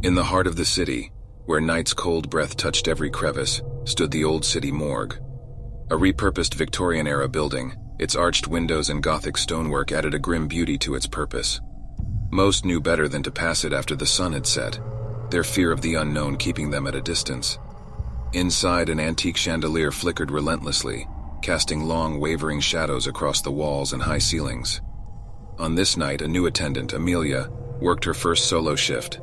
In the heart of the city, where night's cold breath touched every crevice, stood the old city morgue. A repurposed Victorian-era building, its arched windows and Gothic stonework added a grim beauty to its purpose. Most knew better than to pass it after the sun had set, their fear of the unknown keeping them at a distance. Inside, an antique chandelier flickered relentlessly, casting long, wavering shadows across the walls and high ceilings. On this night, a new attendant, Amelia, worked her first solo shift.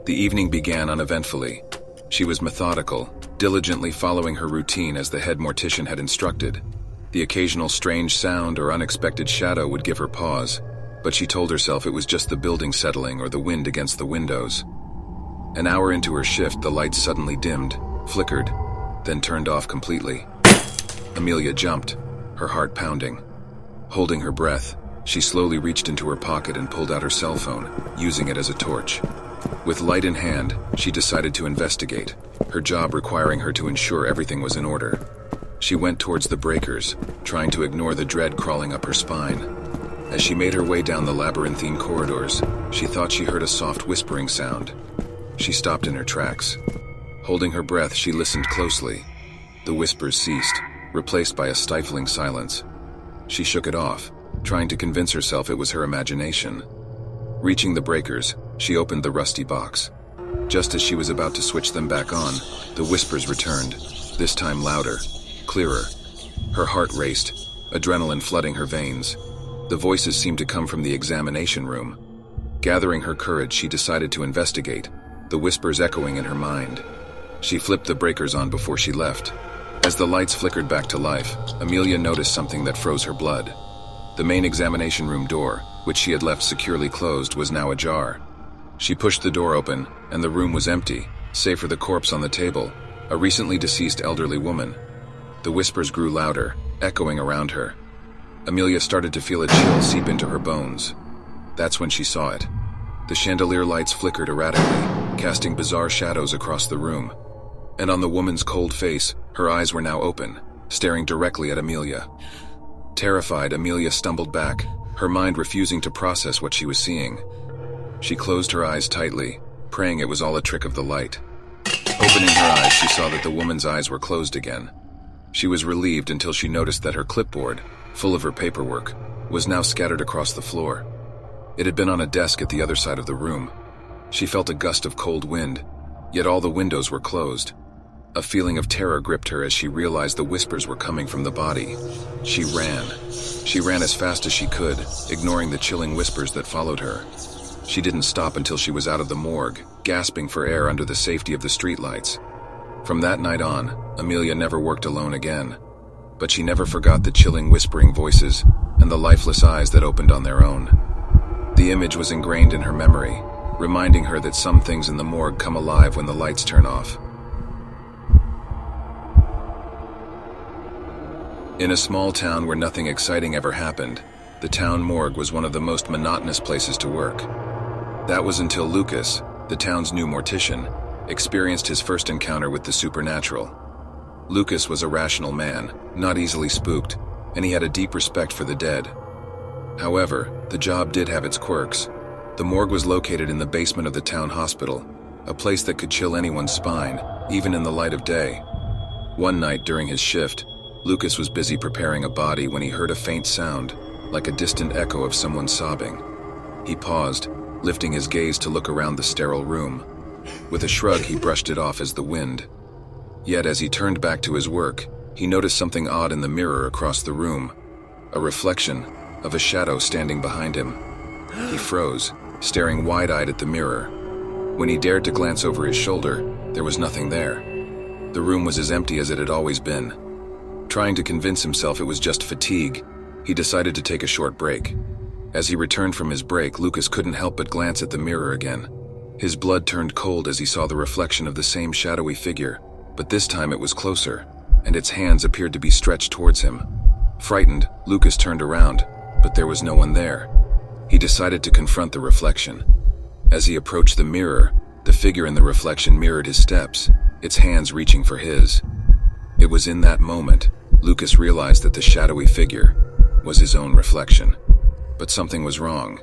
The evening began uneventfully. She was methodical, diligently following her routine as the head mortician had instructed. The occasional strange sound or unexpected shadow would give her pause, but she told herself it was just the building settling or the wind against the windows. An hour into her shift, the lights suddenly dimmed, flickered, then turned off completely. Amelia jumped, her heart pounding. Holding her breath, she slowly reached into her pocket and pulled out her cell phone, using it as a torch. With light in hand, she decided to investigate, her job requiring her to ensure everything was in order. She went towards the breakers, trying to ignore the dread crawling up her spine. As she made her way down the labyrinthine corridors, she thought she heard a soft whispering sound. She stopped in her tracks. Holding her breath, she listened closely. The whispers ceased, replaced by a stifling silence. She shook it off, trying to convince herself it was her imagination. Reaching the breakers, she opened the rusty box. Just as she was about to switch them back on, the whispers returned, this time louder, clearer. Her heart raced, adrenaline flooding her veins. The voices seemed to come from the examination room. Gathering her courage, she decided to investigate, the whispers echoing in her mind. She flipped the breakers on before she left. As the lights flickered back to life, Amelia noticed something that froze her blood. The main examination room door, which she had left securely closed, was now ajar. She pushed the door open, and the room was empty, save for the corpse on the table, a recently deceased elderly woman. The whispers grew louder, echoing around her. Amelia started to feel a chill seep into her bones. That's when she saw it. The chandelier lights flickered erratically, casting bizarre shadows across the room. And on the woman's cold face, her eyes were now open, staring directly at Amelia. Terrified, Amelia stumbled back, her mind refusing to process what she was seeing. She closed her eyes tightly, praying it was all a trick of the light. Opening her eyes, she saw that the woman's eyes were closed again. She was relieved until she noticed that her clipboard, full of her paperwork, was now scattered across the floor. It had been on a desk at the other side of the room. She felt a gust of cold wind, yet all the windows were closed. A feeling of terror gripped her as she realized the whispers were coming from the body. She ran. She ran as fast as she could, ignoring the chilling whispers that followed her. She didn't stop until she was out of the morgue, gasping for air under the safety of the streetlights. From that night on, Amelia never worked alone again. But she never forgot the chilling whispering voices and the lifeless eyes that opened on their own. The image was ingrained in her memory, reminding her that some things in the morgue come alive when the lights turn off. In a small town where nothing exciting ever happened, the town morgue was one of the most monotonous places to work. That was until Lucas, the town's new mortician, experienced his first encounter with the supernatural. Lucas was a rational man, not easily spooked, and he had a deep respect for the dead. However, the job did have its quirks. The morgue was located in the basement of the town hospital, a place that could chill anyone's spine, even in the light of day. One night during his shift, Lucas was busy preparing a body when he heard a faint sound, like a distant echo of someone sobbing. He paused, lifting his gaze to look around the sterile room. With a shrug, he brushed it off as the wind. Yet as he turned back to his work, he noticed something odd in the mirror across the room, a reflection of a shadow standing behind him. He froze, staring wide-eyed at the mirror. When he dared to glance over his shoulder, there was nothing there. The room was as empty as it had always been. Trying to convince himself it was just fatigue, he decided to take a short break. As he returned from his break, Lucas couldn't help but glance at the mirror again. His blood turned cold as he saw the reflection of the same shadowy figure, but this time it was closer, and its hands appeared to be stretched towards him. Frightened, Lucas turned around, but there was no one there. He decided to confront the reflection. As he approached the mirror, the figure in the reflection mirrored his steps, its hands reaching for his. It was in that moment Lucas realized that the shadowy figure was his own reflection. But something was wrong.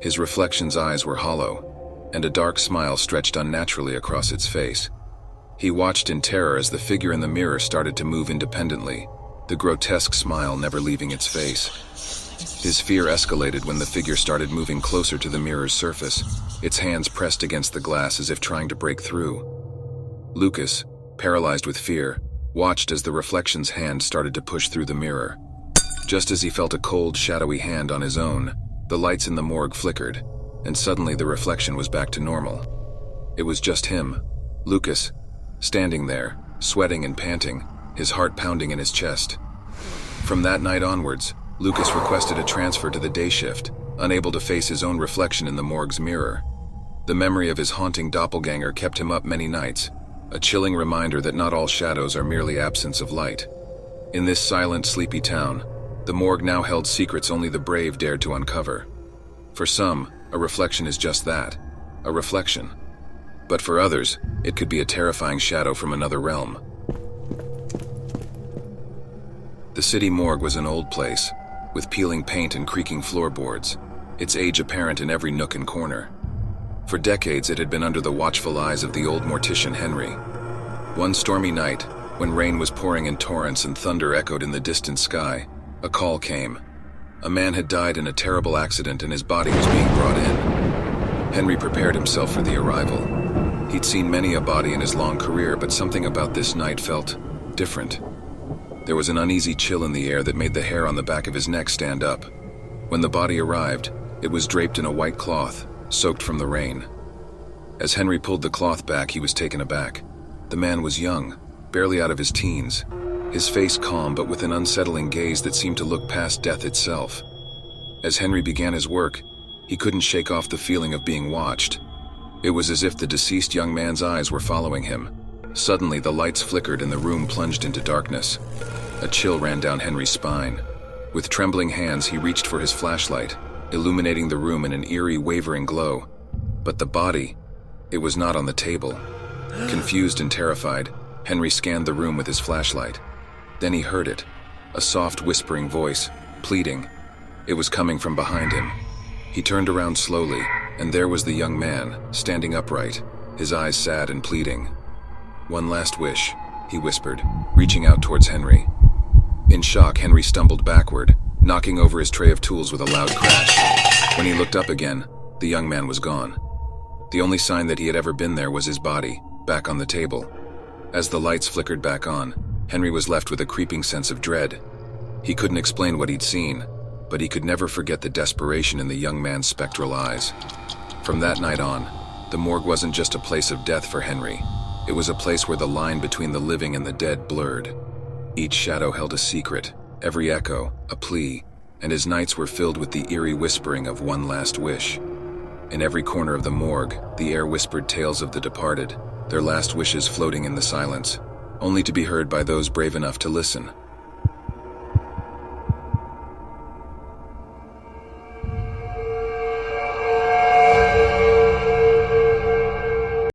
His reflection's eyes were hollow. and a dark smile stretched unnaturally across its face. He watched in terror as the figure in the mirror started to move independently, the grotesque smile never leaving its face. His fear escalated when the figure started moving closer to the mirror's surface, its hands pressed against the glass as if trying to break through. Lucas, paralyzed with fear, watched as the reflection's hand started to push through the mirror. Just as he felt a cold, shadowy hand on his own, the lights in the morgue flickered, and suddenly the reflection was back to normal. It was just him, Lucas, standing there, sweating and panting, his heart pounding in his chest. From that night onwards, Lucas requested a transfer to the day shift, unable to face his own reflection in the morgue's mirror. The memory of his haunting doppelganger kept him up many nights, a chilling reminder that not all shadows are merely absence of light. In this silent, sleepy town, the morgue now held secrets only the brave dared to uncover. For some, a reflection is just that, a reflection. But for others, it could be a terrifying shadow from another realm. The city morgue was an old place, with peeling paint and creaking floorboards, its age apparent in every nook and corner. For decades it had been under the watchful eyes of the old mortician Henry. One stormy night, when rain was pouring in torrents and thunder echoed in the distant sky, a call came. A man had died in a terrible accident and his body was being brought in. Henry prepared himself for the arrival. He'd seen many a body in his long career, but something about this night felt different. There was an uneasy chill in the air that made the hair on the back of his neck stand up. When the body arrived, it was draped in a white cloth, soaked from the rain. As Henry pulled the cloth back, he was taken aback. The man was young, barely out of his teens, his face calm but with an unsettling gaze that seemed to look past death itself. As Henry began his work, he couldn't shake off the feeling of being watched. It was as if the deceased young man's eyes were following him. Suddenly, the lights flickered and the room plunged into darkness. A chill ran down Henry's spine. With trembling hands, he reached for his flashlight, illuminating the room in an eerie, wavering glow. But the body, it was not on the table. Confused and terrified, Henry scanned the room with his flashlight. Then he heard it, a soft, whispering voice, pleading. It was coming from behind him. He turned around slowly, and there was the young man, standing upright, his eyes sad and pleading. "One last wish," he whispered, reaching out towards Henry. In shock, Henry stumbled backward, knocking over his tray of tools with a loud crash. When he looked up again, the young man was gone. The only sign that he had ever been there was his body, back on the table. As the lights flickered back on, Henry was left with a creeping sense of dread. He couldn't explain what he'd seen, but he could never forget the desperation in the young man's spectral eyes. From that night on, the morgue wasn't just a place of death for Henry. It was a place where the line between the living and the dead blurred. Each shadow held a secret, every echo, a plea, and his nights were filled with the eerie whispering of one last wish. In every corner of the morgue, the air whispered tales of the departed, their last wishes floating in the silence, only to be heard by those brave enough to listen.